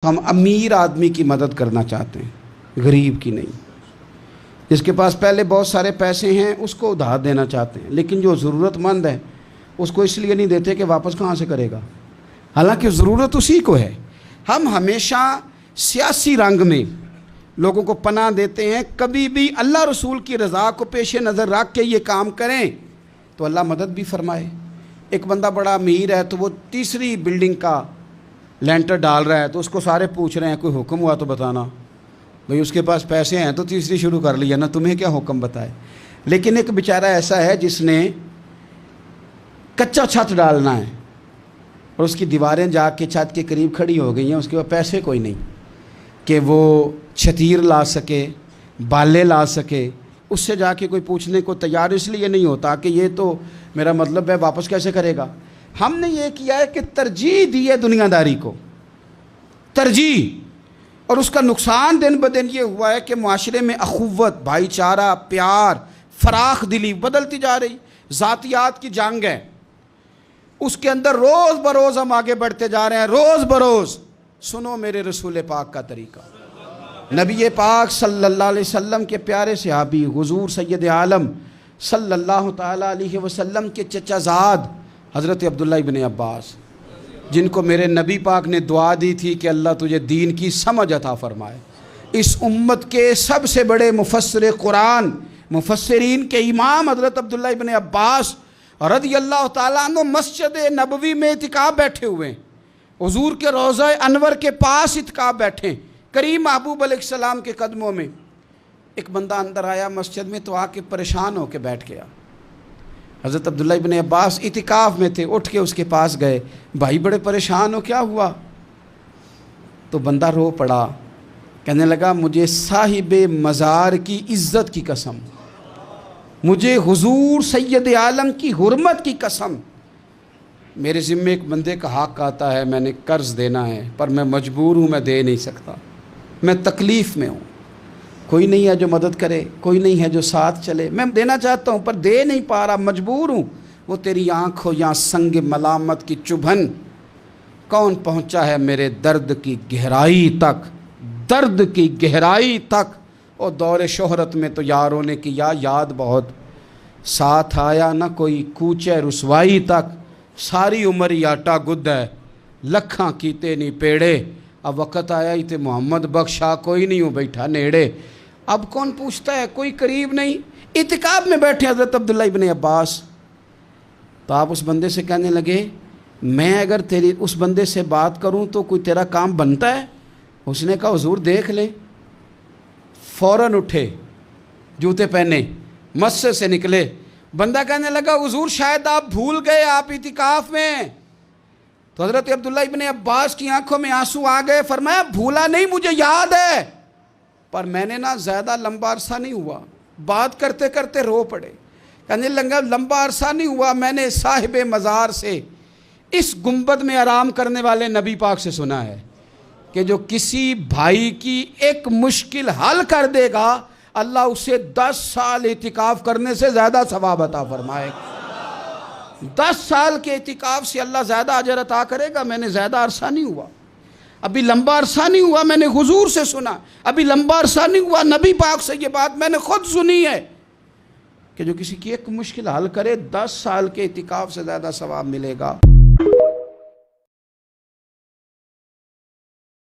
ہم امیر آدمی کی مدد کرنا چاہتے ہیں، غریب کی نہیں۔ جس کے پاس پہلے بہت سارے پیسے ہیں اس کو ادھار دینا چاہتے ہیں، لیکن جو ضرورت مند ہے اس کو اس لیے نہیں دیتے کہ واپس کہاں سے کرے گا، حالانکہ ضرورت اسی کو ہے۔ ہم ہمیشہ سیاسی رنگ میں لوگوں کو پناہ دیتے ہیں، کبھی بھی اللہ رسول کی رضا کو پیش نظر رکھ کے یہ کام کریں تو اللہ مدد بھی فرمائے۔ ایک بندہ بڑا امیر ہے تو وہ تیسری بلڈنگ کا لینٹر ڈال رہا ہے تو اس کو سارے پوچھ رہے ہیں کوئی حکم ہوا تو بتانا، بھئی اس کے پاس پیسے ہیں تو تیسری شروع کر لیا نا، تمہیں کیا حکم بتائے۔ لیکن ایک بیچارہ ایسا ہے جس نے کچا چھت ڈالنا ہے اور اس کی دیواریں جا کے چھت کے قریب کھڑی ہو گئی ہیں، اس کے پاس پیسے کوئی نہیں کہ وہ چھتیر لا سکے، بالے لا سکے، اس سے جا کے کوئی پوچھنے کو تیار اس لیے نہیں ہوتا کہ یہ تو میرا مطلب ہے واپس کیسے کرے گا۔ ہم نے یہ کیا ہے کہ ترجیح دی ہے دنیا داری کو، ترجیح، اور اس کا نقصان دن بدن یہ ہوا ہے کہ معاشرے میں اخوت، بھائی چارہ، پیار، فراخ دلی بدلتی جا رہی، ذاتیات کی جنگ ہے، اس کے اندر روز بروز ہم آگے بڑھتے جا رہے ہیں۔ روز بروز سنو میرے رسول پاک کا طریقہ، نبی پاک صلی اللہ علیہ وسلم کے پیارے صحابی حضور سید عالم صلی اللہ تعالیٰ علیہ وسلم کے چچا زاد حضرت عبداللہ ابن عباس، جن کو میرے نبی پاک نے دعا دی تھی کہ اللہ تجھے دین کی سمجھ عطا فرمائے۔ اس امت کے سب سے بڑے مفسر قرآن، مفسرین کے امام حضرت عبداللہ ابن عباس رضی اللہ تعالیٰ عنہ مسجد نبوی میں اعتکاف بیٹھے ہوئے ہیں، حضور کے روضہ انور کے پاس اعتکاف بیٹھے، کریم محبوب علیہ السلام کے قدموں میں۔ ایک بندہ اندر آیا مسجد میں تو آ کے پریشان ہو کے بیٹھ گیا۔ حضرت عبداللہ ابن عباس اعتکاف میں تھے، اٹھ کے اس کے پاس گئے، بھائی بڑے پریشان ہو، کیا ہوا؟ تو بندہ رو پڑا، کہنے لگا مجھے صاحب مزار کی عزت کی قسم، مجھے حضور سید عالم کی حرمت کی قسم، میرے ذمے ایک بندے کا حق آتا ہے، میں نے قرض دینا ہے پر میں مجبور ہوں، میں دے نہیں سکتا، میں تکلیف میں ہوں، کوئی نہیں ہے جو مدد کرے، کوئی نہیں ہے جو ساتھ چلے، میں دینا چاہتا ہوں پر دے نہیں پا رہا، مجبور ہوں۔ وہ تیری آنکھ ہو یا سنگ ملامت کی چبھن، کون پہنچا ہے میرے درد کی گہرائی تک، درد کی گہرائی تک۔ اور دور شہرت میں تو یاروں نے کیا یاد بہت، ساتھ آیا نہ کوئی کوچے رسوائی تک، ساری عمر ہی آٹا گد ہے، لکھاں کیتے نہیں پیڑے، اب وقت آیا ہی تے محمد بخشا کوئی نہیں ہو بیٹھا نیڑے۔ اب کون پوچھتا ہے، کوئی قریب نہیں۔ اعتکاف میں بیٹھے حضرت عبداللہ ابن عباس، تو آپ اس بندے سے کہنے لگے میں اگر تیری اس بندے سے بات کروں تو کوئی تیرا کام بنتا ہے؟ اس نے کہا حضور دیکھ لیں۔ فوراً اٹھے، جوتے پہنے، مسجد سے نکلے۔ بندہ کہنے لگا حضور شاید آپ بھول گئے، آپ اعتکاف میں۔ تو حضرت عبداللہ ابن عباس کی آنکھوں میں آنسو آ گئے، فرمایا بھولا نہیں، مجھے یاد ہے، پر میں نے نا زیادہ لمبا عرصہ نہیں ہوا، بات کرتے کرتے رو پڑے۔ کہنے لگا لمبا عرصہ نہیں ہوا، میں نے صاحب مزار سے اس گنبد میں آرام کرنے والے نبی پاک سے سنا ہے کہ جو کسی بھائی کی ایک مشکل حل کر دے گا اللہ اسے 10 سال اعتکاف کرنے سے زیادہ ثواب عطا فرمائے گا۔ 10 سال کے اعتکاف سے اللہ زیادہ اجر عطا کرے گا۔ میں نے زیادہ عرصہ نہیں ہوا، ابھی لمبا عرصہ نہیں ہوا، میں نے حضور سے سنا، ابھی لمبا عرصہ نہیں ہوا، نبی پاک سے یہ بات میں نے خود سنی ہے کہ جو کسی کی ایک مشکل حل کرے 10 سال کے اعتکاف سے زیادہ ثواب ملے گا۔